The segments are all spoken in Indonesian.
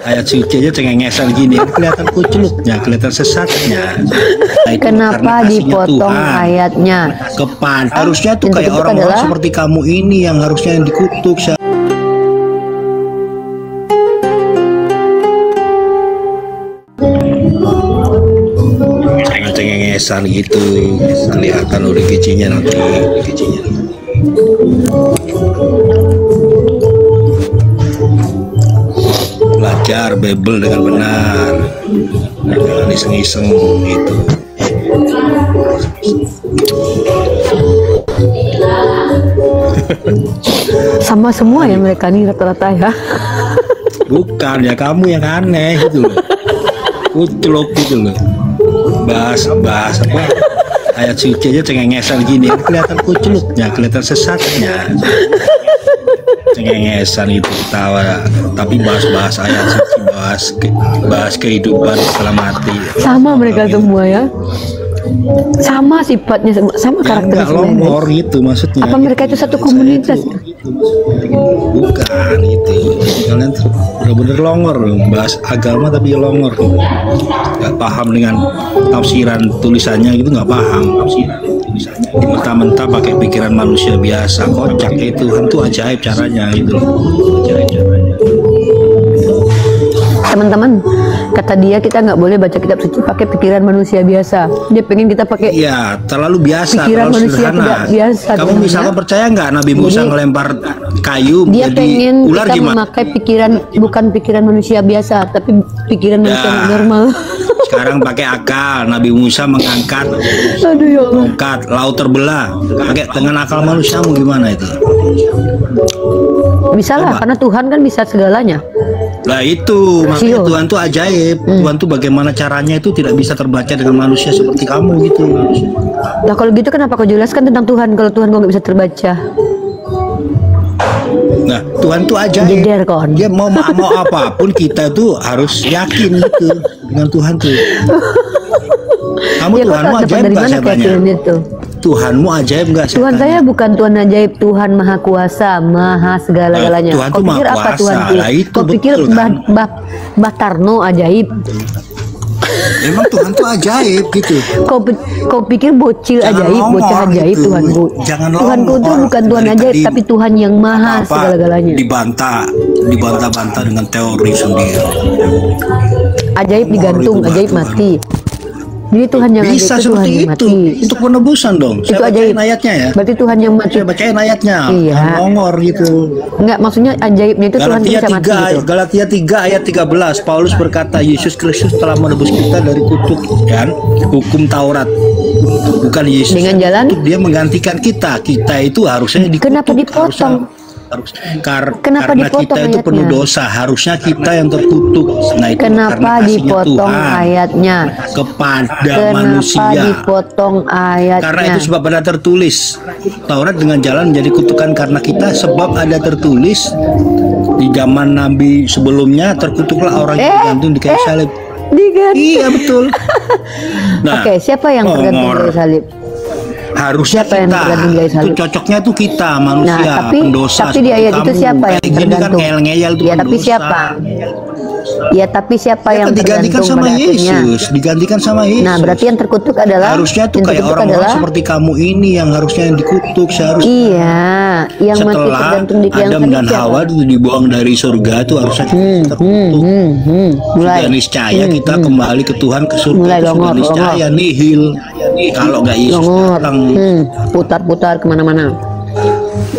ayat suci aja cengengesan gini, kelihatan kuculuknya, kelihatan sesatnya. Nah, Kenapa dipotong Tuhan. ayatnya? Harusnya tuh kayak orang-orang seperti kamu ini yang harusnya yang dikutuk. Cengengesan gitu, kelihatan udah giginya nanti. Belajar Bible dengan benar, jangan iseng-iseng gitu. Sama semua ya mereka nih rata-rata ya. Bukan ya, kamu yang aneh gitu loh, kuclok gitu loh. Bahas apa ayat suci aja cengengesan gini, kelihatan kuculuknya, kelihatan sesatnya. Cengengesan itu ketawa, tapi bahas ayat suci, bahas kehidupan setelah mati. Sama mereka semua ya, sama sifatnya, sama karakternya. Longor gitu maksudnya. Apa mereka itu satu komunitas? Bukan itu, kalian bener-bener longor, bahas agama tapi longor, nggak paham dengan tafsiran tulisannya gitu, nggak paham tafsiran tulisannya, mentah-mentah pakai pikiran manusia biasa, kocak. Itu Tuhan tuh ajaib caranya gitu, ajaib caranya. Teman-teman, kata dia kita nggak boleh baca kitab suci pakai pikiran manusia biasa. Dia pengen kita pakai terlalu biasa, pikiran terlalu manusia sederhana. tidak biasa. Kamu misalkan percaya nggak Nabi Musa ngelempar kayu dia jadi pengen ular kita gimana? memakai pikiran, bukan pikiran manusia biasa, tapi pikiran manusia normal. Sekarang pakai akal. Nabi Musa mengangkat Aduh ya Allah, laut terbelah pakai dengan akal manusiamu, gimana itu? bisa lah, karena Tuhan kan bisa segalanya. Lah itu makanya Tuhan tuh ajaib. Tuhan tuh bagaimana caranya itu tidak bisa terbaca dengan manusia seperti kamu gitu. Nah kalau gitu kenapa kau jelaskan tentang Tuhan kalau Tuhan kau nggak bisa terbaca? Nah Tuhan tuh ajaib. Dia mau apapun kita tuh harus yakin gitu dengan Tuhan tuh. Kamu ya, Tuhanmu ajaib nggak, saya tanya? Tuhanmu ajaib nggak? Tuhan saya bukan Tuhan ajaib, Tuhan maha kuasa, maha segala-galanya. Tuhan tuh maha apa kuasa. Tuhan? Kau pikir Mbah Tarno ajaib? Memang Tuhan tuh ajaib gitu. Kau pikir bocil ajaib, bocah ajaib gitu. Tuhanku. Tuhanku itu bukan Tuhan ajaib, tapi Tuhan yang maha segala-galanya. Dibantah-bantah dengan teori sendiri. Ajaib digantung, ajaib mati. Jadi Tuhan yang bisa itu Tuhan yang mati. Untuk penebusan dong. Itu saya ajaib ayatnya ya. Berarti Tuhan yang mati. Saya bacain ayatnya. Iya. Longor gitu. Enggak, maksudnya ajaibnya itu Tuhan bisa mati gitu. Galatia 3 ayat 13. Paulus berkata, Yesus Kristus telah menebus kita dari kutuk kan hukum Taurat. Bukan Yesus. Dengan jalan dia menggantikan kita. Kita itu harusnya dikutuk. Kenapa dipotong? Karena kita itu penuh dosa, harusnya kita yang terkutuk. Nah, itu kenapa dipotong Tuhan ayatnya kepada manusia? Dipotong ayatnya? Karena itu sebab ada tertulis, Taurat dengan jalan menjadi kutukan karena kita, sebab ada tertulis di zaman Nabi sebelumnya, terkutuklah orang yang digantung di kayu salib. Iya betul. Nah, oke, siapa yang tergantung di kayu salib? Harusnya kita, itu cocoknya tuh kita manusia, pendosa. Tapi di ayat itu siapa yang tergantung? Ya tapi siapa? Ya tapi siapa yang digantikan sama Yesus? Digantikan sama Yesus. Nah berarti yang terkutuk adalah, harusnya tuh kayak orang-orang seperti kamu ini yang harusnya yang dikutuk seharusnya. Iya, yang mati tergantung di tiang Adam dan Hawa itu dibuang dari surga itu harusnya terkutuk. Sudah niscaya kita kembali ke Tuhan, ke surga. Sudah niscaya nihil. Kalau nggak Yesus datang, putar-putar kemana-mana.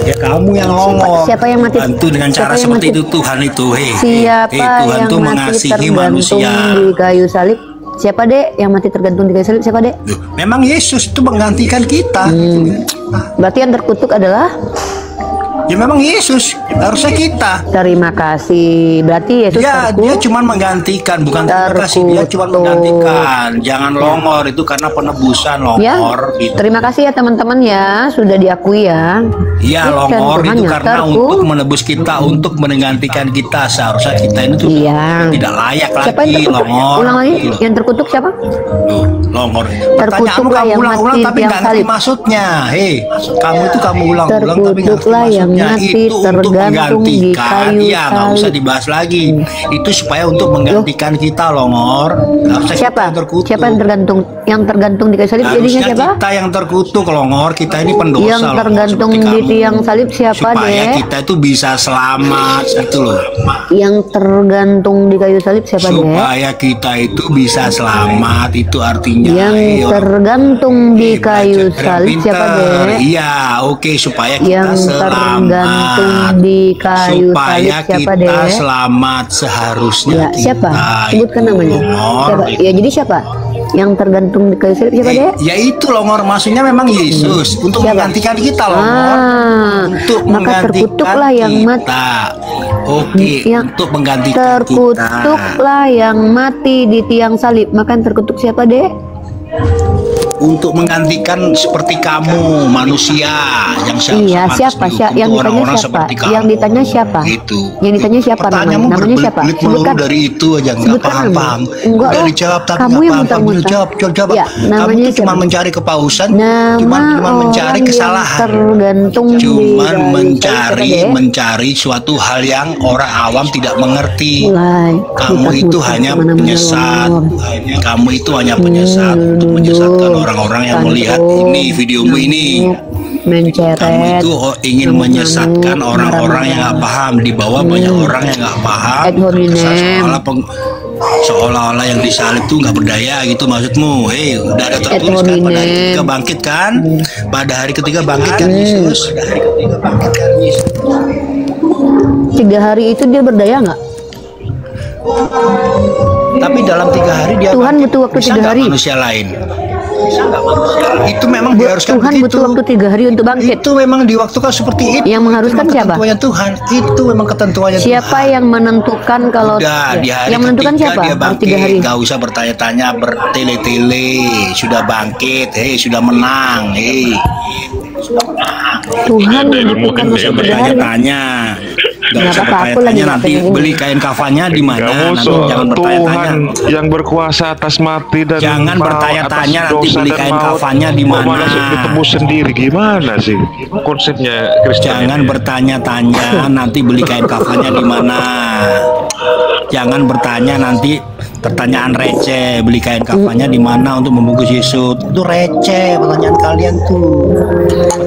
Ya kamu yang longor. Siapa yang mati? Bantu dengan cara seperti itu Tuhan itu. Siapa Tuhan yang tuh mati mengasihi tergantung manusia di kayu salib? Siapa dek yang mati tergantung di kayu salib? Siapa dek? Memang Yesus itu menggantikan kita. Berarti yang terkutuk adalah? Ya memang Yesus, harusnya kita. Terima kasih. Berarti Yesus dia cuma menggantikan, bukan terima kasih, dia cuma menggantikan. Jangan longor, itu karena penebusan longor ya, gitu. Terima kasih ya teman-teman ya, sudah diakui ya. Iya, longor itu karena untuk menebus kita, untuk menggantikan kita. Seharusnya kita ini tuh tidak layak lagi, longor. Ulang lagi, yang terkutuk siapa? Longor. Terkutuklah yang ulang-ulang tapi nggak ngerti maksudnya. Hei, kamu itu kamu ulang-ulang tapi nggak ngerti maksudnya. Yang mati itu untuk tergantung di menggantikan, kayu ya nggak usah salib. dibahas lagi. Itu supaya untuk menggantikan kita loh, Ngor. Nggak usah Siapa? kita terkutuk. Siapa yang tergantung? Yang tergantung di kayu salib jadinya Harusnya siapa? kita yang terkutuk loh, Ngor. Kita ini pendosa Yang loh, Ngor, tergantung seperti di kamu. tiang salib siapa, Supaya Dek? kita itu bisa selamat gitu loh. Yang tergantung di kayu salib siapa, Dek? Supaya kita itu bisa selamat, itu artinya Yang tergantung di kayu belajar yang salib siapa, pinter. Dek? Iya, oke, supaya kita Yang tergantung selamat. di kayu Supaya salib siapa, kita Dek? selamat seharusnya Ya, kita siapa? Sebutkan itu, namanya. Ngor. Siapa? Ya, jadi siapa? Yang tergantung di kayu salib siapa, Dek? Ya itu loh, Ngor, maksudnya memang Yesus untuk Siapa? menggantikan kita loh, Ngor. Untuk Maka menggantikan terkutuklah yang mati. kita. Oke, Yang untuk menggantikan kita. Terkutuklah yang mati di tiang salib. Maka yang terkutuk siapa, Dek? Untuk menggantikan seperti kamu manusia yang Iya, siapa? Yang ditanya orang-orang siapa? seperti kamu. Yang ditanya siapa? Itu. Yang ditanya siapa namanya? Pertanyaanmu Namanya siapa? berbelit melulu Sebutkan. dari itu aja nggak Sebutkan nama. paham. Enggak Udah lah. dijawab tapi Kamu nggak yang paham. Kamu muter-muter. jawab. Ya, Kamu namanya tuh cuma siapa? mencari kepausan, Nama cuma mencari orang kesalahan. yang tergantung di Cuman kayu mencari salib, Dek. mencari suatu hal yang orang awam tidak mengerti. Mulai. Kamu Muter-muter itu hanya kemana-mana, penyesat. Lor. Kamu itu hanya penyesat untuk menyesatkan orang-orang yang melihat ini videomu ini. Menceret. Kamu itu ingin menyesatkan orang-orang yang nggak paham. Di bawah banyak orang yang nggak paham. Ad hominem. Kesan seolah-olah yang disalib tuh nggak berdaya gitu maksudmu. Hei, udah ada tertulis kan pada hari ketiga bangkit kan? Pada hari ketiga bangkit kan Yesus? Pada hari ketiga bangkit kan Yesus? 3 hari itu dia berdaya nggak? Tapi dalam 3 hari dia Tuhan bangkit. butuh waktu Bisa 3 nggak hari. manusia lain. Bisa nggak manusia lain? Itu memang diharuskan Tuhan begitu. butuh waktu 3 hari untuk bangkit. Itu memang diwaktukan seperti itu. Yang mengharuskan Itu memang siapa? ketentuannya Tuhan. Itu memang ketentuannya Siapa Tuhan. yang menentukan kalau Udah, di hari yang menentukan ketiga siapa? dia Harus bangkit. 3 hari. Gak usah bertanya-tanya, bertele-tele. Sudah bangkit, sudah menang, Tuhan menentukan waktu Gak usah 3 hari. bertanya-tanya. Gak Nggak usah apa-apa, aku lagi bertanya-tanya nggak nanti pengen ini. beli kain kafannya di mana. Kamu Nanti jangan Tuhan bertanya-tanya. yang berkuasa atas mati dan Jangan maut, bertanya-tanya atas nanti dosa beli dan kain maut. kafannya di Kok mana. malah ditebus sendiri, gimana sih konsepnya Kristen Jangan ini? bertanya-tanya nanti beli kain kafannya di mana. Jangan bertanya nanti pertanyaan receh, beli kain kafannya di mana untuk membungkus Yesus. Itu receh pertanyaan kalian tuh.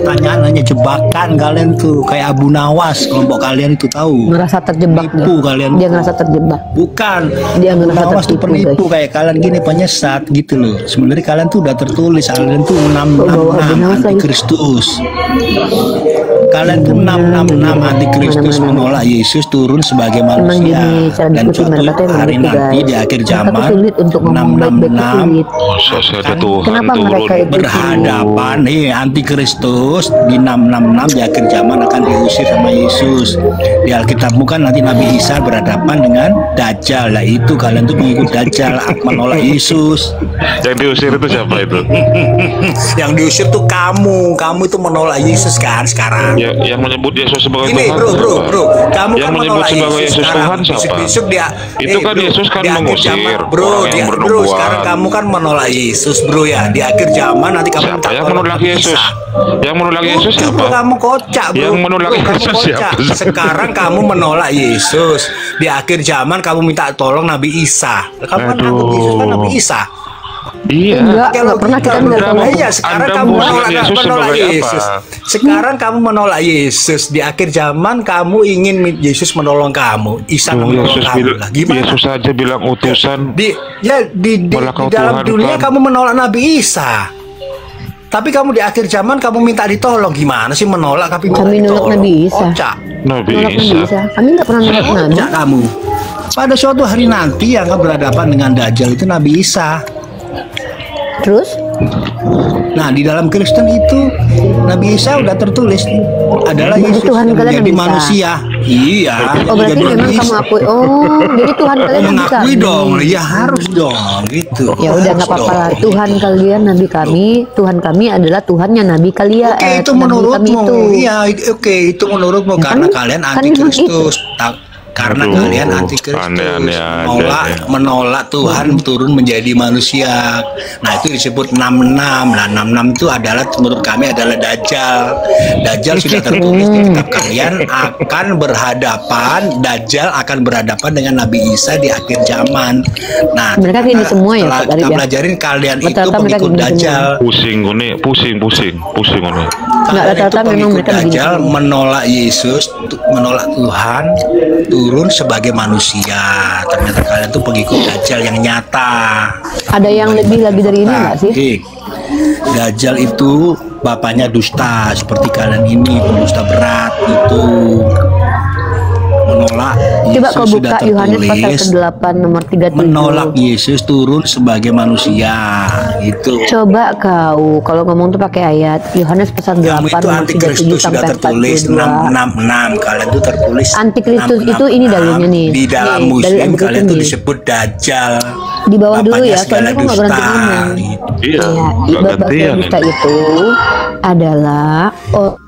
Pertanyaan hanya jebakan kalian tuh, kayak Abu Nawas kelompok kalian itu tahu. Ngerasa terjebak dia. Nipu kalian. Dia ngerasa terjebak. Bukan. Dia Abu ngerasa Nawas tuh tertipu, penipu guys. kayak kalian gini penyesat gitu loh. Sebenarnya kalian tuh udah tertulis kalian tuh Bawa Abu 666 Nawas lagi. antikristus. Kalian tuh 666 antikristus menolak Yesus turun sebagai Emang manusia. gini cara Dan diskusi suatu mereka tuh hari begitu, nanti guys. di akhir Mereka tuh zaman sulit untuk ngomong baik-baik tuh 666 sulit. Masa sih ada Tuhan Kenapa mereka turun? itu berhadapan antikristus di 666 di akhir zaman akan diusir sama Yesus. Di Alkitabmu kan nanti Nabi Isa berhadapan dengan Dajjal. Lah itu kalian tuh mengikut Dajjal menolak Yesus. Yang diusir itu siapa itu? Yang diusir tuh kamu itu menolak Yesus kan sekarang. Ya, yang menyebut Yesus sebagai Ini Tuhan bro, siapa? kamu Yang kan menyebut menolak sebagai Yesus sekarang. Tuhan siapa? Besok dia, Itu kan bro, Yesus kan di akhir mengusir zaman, orang yang bro, bernubuat. sekarang kamu kan menolak Yesus bro ya. Di akhir zaman nanti kamu minta Siapa yang tolong menolak Nabi Yesus? Isa. Yang menolak Yesus Udah, siapa? bro, kamu kocak bro. Yang menolak Bro, kamu Yesus kocak. siapa? Sekarang kamu menolak Yesus. Di akhir zaman kamu minta tolong Nabi Isa. Kamu kan Aduh. takut Yesus kan Nabi Isa. Iya. Enggak pernah kita Anda nggak tahu. iya, sekarang Anda kamu menolak menolak Yesus menolak sebagai Yesus. apa? Sekarang kamu menolak Yesus. Di akhir zaman kamu ingin Yesus menolong kamu. Isa Tuh, menolong Yesus, kamu. Lah, gimana? Yesus saja bilang utusan. Di Malah kau dalam Tuhan dunia kan. kamu menolak Nabi Isa. Tapi kamu di akhir zaman kamu minta ditolong. Gimana sih menolak tapi minta Kami nolak ditolong? Nabi Isa. Kocak. Nabi Nolak Nabi Isa. Isa. Kami nggak pernah nolak Nabi. Kocak kamu. Pada suatu hari nanti yang akan berhadapan dengan Dajjal itu Nabi Isa. Terus Nah, di dalam Kristen itu Nabi Isa udah tertulis adalah Jadi Yesus Tuhan yang kalian menjadi Nabi Isa. manusia. Iya. oh berarti jadi memang Nabi kamu Isa. akui. Oh, jadi Tuhan kalian Nabi Mengakui kami. dong, ya harus dong, gitu. Ya udah nggak Harus apa-apa lah. dong. Tuhan kalian Nabi kami, Tuhan kami adalah Tuhannya Nabi kalian. Oke, itu Nabi kami menurutmu. itu. Iya, oke, itu menurutmu Ya, karena kan- kalian kan anti memang Kristus. karena Aduh, kalian antikristus, aneh-aneh aja menolak Tuhan turun menjadi manusia. Nah itu disebut 66. Nah 66 itu adalah menurut kami adalah Dajjal. Dajjal sudah tertulis di kitab kalian akan berhadapan, Dajjal akan berhadapan dengan Nabi Isa di akhir zaman. Nah Mereka gini semua ya, Pak kita Arif ya? pelajarin kalian itu Rata-rata mereka pengikut gini Dajjal. pusing ini. Nggak, Kalian itu rata-rata memang pengikut mereka begini Dajjal, semua. menolak Yesus, menolak Tuhan, turun sebagai manusia. Ternyata kalian tuh pengikut Dajjal yang nyata. Ada yang lebih lagi dari ini nggak sih? Oke. Dajjal itu bapaknya dusta, seperti kalian ini pendusta berat itu. Menolak Coba Yesus kau sudah buka Yohanes pasal tertulis, ke-8 nomor 37. menolak Yesus turun sebagai manusia itu. Coba kau kalau ngomong tuh pakai ayat Yohanes pasal 8 Kamu itu nomor 37 antikristus sudah sampai tertulis 42. 666. Kalian tuh tertulis Antikristus 666. itu ini dalilnya nih. Di dalam Nih, dalil Muslim antikristus kalian tuh nih. disebut Dajjal. Di bawah dulu Bapaknya ya, segala soalnya aku nggak dusta. berhenti ngomong. Iya, Ya, nggak bapak gantian dusta ini. itu adalah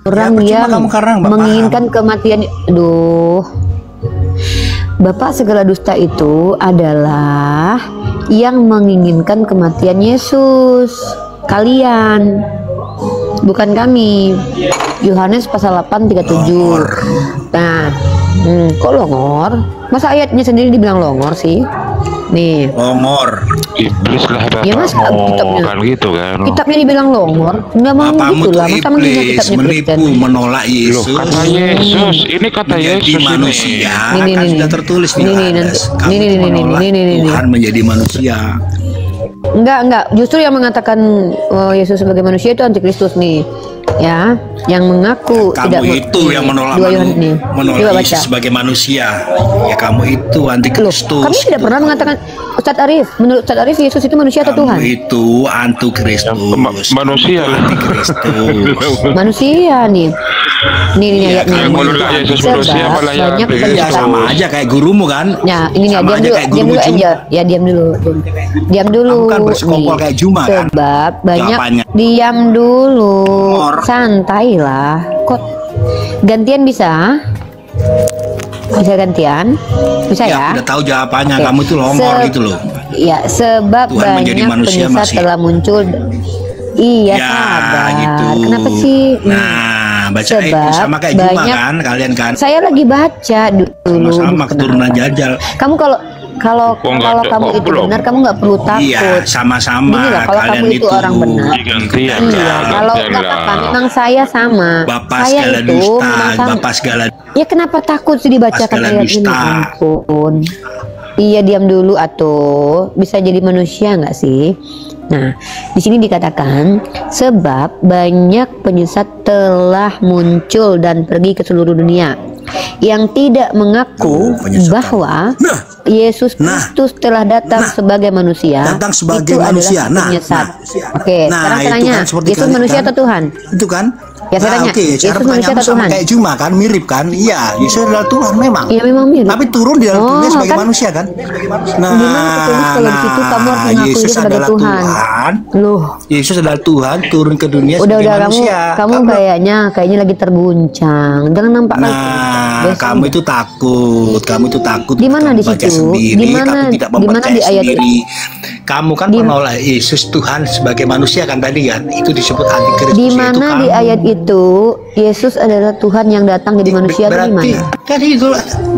orang Ya, yang percuma kamu karena nggak menginginkan kematian. Aduh, bapak segala dusta itu adalah yang menginginkan kematian Yesus. Kalian, bukan kami. Yohanes pasal 8:37. Nah, kok longor? Masa ayatnya sendiri dibilang longor sih? Nih, Longor. Iblis lah Ya, Mas, bapakmu kitabnya. kan gitu kan. kitabnya dibilang longor, nggak mau Bapamu gitu tuh lah. Masa menghina iblis, kitabnya Kristen? menipu, menolak Loh, Yesus. kata Yesus, ini kata menjadi Yesus manusia. Nih, Kan nih, sudah nih. tertulis di Nih, nih, Yohanes. nanti. Kamu Nih, nih, nih, nih, menolak nih, nih, nih. Tuhan menjadi manusia. Enggak. Justru yang mengatakan Yesus sebagai manusia itu antikristus nih. Ya, yang mengaku tidak Kamu itu yang menolak Dua Yohanes nih. menolak Coba baca. Yesus sebagai manusia. Ya kamu itu Loh, antikristus. kami tidak pernah mengatakan Ustadz Arif, menurut Ustadz Arif Yesus itu manusia atau Kamu Tuhan? itu antikristus. Manusia lah. Antikristus. Manusia nih. Nih Iya, ayatnya. yang menolak Yesus manusia Sebab malah yang banyak antikristus. Ya pendusta. sama aja kayak gurumu kan. Nah, ini nih, Sama diam aja dulu, kayak diam gurumu dulu Juma. Angel. Ya, diam dulu. Diam dulu. Kamu kan bersekongkol nih. kayak Juma, kan? Sebab banyak Jawabannya. diam dulu. Ngor. Santai lah. Kok gantian bisa? Bisa gantian? Bisa Ya, ya? udah tahu jawabannya. Oke. Kamu itu longor Se- gitu loh. Ya, sebab Tuhan menjadi banyak manusia penyesat masih. telah muncul. Iya, Ya, sabar. gitu. Kenapa sih? Nah, baca itu Sebab sama kayak Juma banyak- kan, kalian kan. Saya lagi baca dulu. Sama keturunan Kenapa? Jajal. Kamu kalau kalau Kok nggak kalau ada? kamu Kok itu belum? benar, kamu nggak perlu takut. Iya, sama-sama. Gini lah, kalau kalian kamu itu orang benar. Gantian Iya, lah, kalau gantian nggak lah. apa, memang saya sama. Bapak Saya segala itu dusta, memang sama. Bapak segala Ya kenapa takut sih dibacakan segala ayat ini? dusta. Ampun. Iya, diam dulu atuh. Bisa jadi manusia nggak sih? Nah, di sini dikatakan sebab banyak penyesat telah muncul dan pergi ke seluruh dunia yang tidak mengaku penyesatan. bahwa Nah, Yesus Nah. Kristus telah datang sebagai manusia. Datang sebagai itu manusia. adalah penyesat. Oke, Nah, sekarang saya itu tanya, kan seperti Yesus kalian manusia kan. atau Tuhan? itu kan. Ya, saya tanya, Oke, cara Yesus manusia pertanyaanmu atau sama Tuhan? kayak Juma kan, mirip kan? Iya, Yesus adalah Tuhan memang. Iya, memang mirip. Tapi turun di dalam dunia Oh, sebagai kan? manusia kan? Nah, Gimana tertulis kalau di situ kamu harus mengaku Yesus dia sebagai adalah Tuhan? Tuhan. Loh, Yesus adalah Tuhan turun ke dunia udah sebagai kamu manusia. kamu kayaknya lagi terguncang. Jangan nampak Nah, Biasa kamu aja. itu takut. Kamu itu takut. Di mana kamu di baca situ? sendiri, Di mana- kamu tidak di mana mempercayai di ayat- sendiri. Kamu kan Di- menolak Yesus Tuhan sebagai manusia kan tadi kan? Itu disebut antikristus. Di yaitu mana di kamu. ayat itu Yesus adalah Tuhan yang datang jadi manusia atau di Berarti mana? kan itu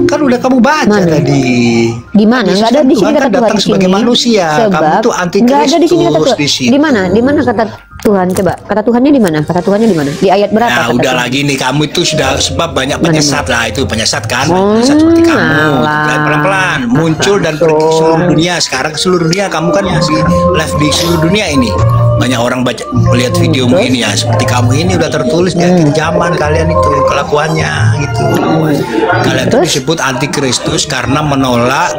kan udah kamu baca Mana? tadi. Di mana? Yesus Nggak ada kan di sini Tuhan kata kan Tuhan datang di sebagai sini. manusia. Kamu Sebab tuh nggak ada di sini kata antikristus Tuhan. di situ. Di mana? Di mana kata Tuhan? Coba kata Tuhannya di mana? Kata Tuhannya di mana? Di ayat berapa? Nah, kata udah Tuhan? lagi nih kamu itu sudah sebab banyak Mana, penyesat lah itu penyesat kan, Oh, penyesat seperti kamu. alah. Pelan-pelan muncul dan pergi ke seluruh dunia. Sekarang ke seluruh dunia kamu kan masih live di seluruh dunia ini. Banyak orang baca melihat videomu ini ya seperti kamu ini udah tertulis di akhir zaman kalian itu kelakuannya gitu. Kalian itu disebut antikristus karena menolak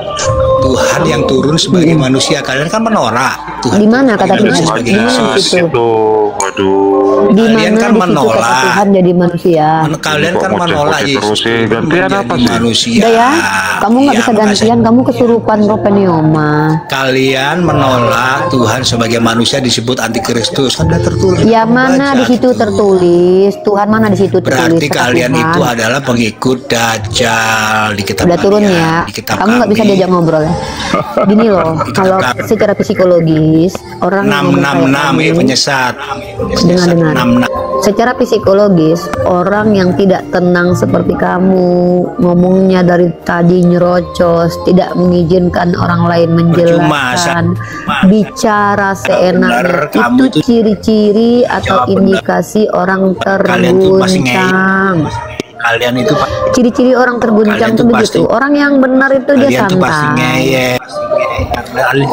Tuhan yang turun sebagai manusia. Kalian kan menolak Tuhan Di mana kata yang turun Tuhan? sebagai Di mana Yesus. situ? Itu waduh. Di Kalian mana kan di situ kata menolak. Tuhan jadi manusia. Kalian Kok kan menolak ngoceh-ngoceh terus sih? Gantian menjadi apa sih? manusia. Udah ya, kamu nggak Iya, bisa makanya gantian, kamu kesurupan Ropenioma. kalian menolak Tuhan sebagai manusia disebut antikristus, kan udah tertulis. Ya mana Baca di situ gitu. tertulis, Tuhan mana di situ tertulis. Berarti kata kalian Tuhan. itu adalah pengikut Dajjal di kitab Udah turun kalian, ya, di kitab kamu nggak bisa kami. diajak ngobrol ya. Gini loh, kalau secara psikologis orang yang ngomong kayak 666 ya kamu, penyesat. dengar. 66. Secara psikologis, orang yang tidak tenang seperti kamu, ngomongnya dari tadi nyerocos, tidak mengizinkan orang lain menjelaskan, bicara seenaknya, benar, kamu itu ciri-ciri atau jawab benar. indikasi orang Kalian tuh pasti terguncang. Kalian itu Ciri-ciri orang terguncang Kalian tuh tuh begitu. pasti- Orang yang benar itu dia kalian tuh pasti santai. ngeyel. Kalian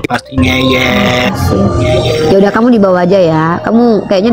pasti ngeyel. Ya udah kamu dibawa aja ya. Kamu kayaknya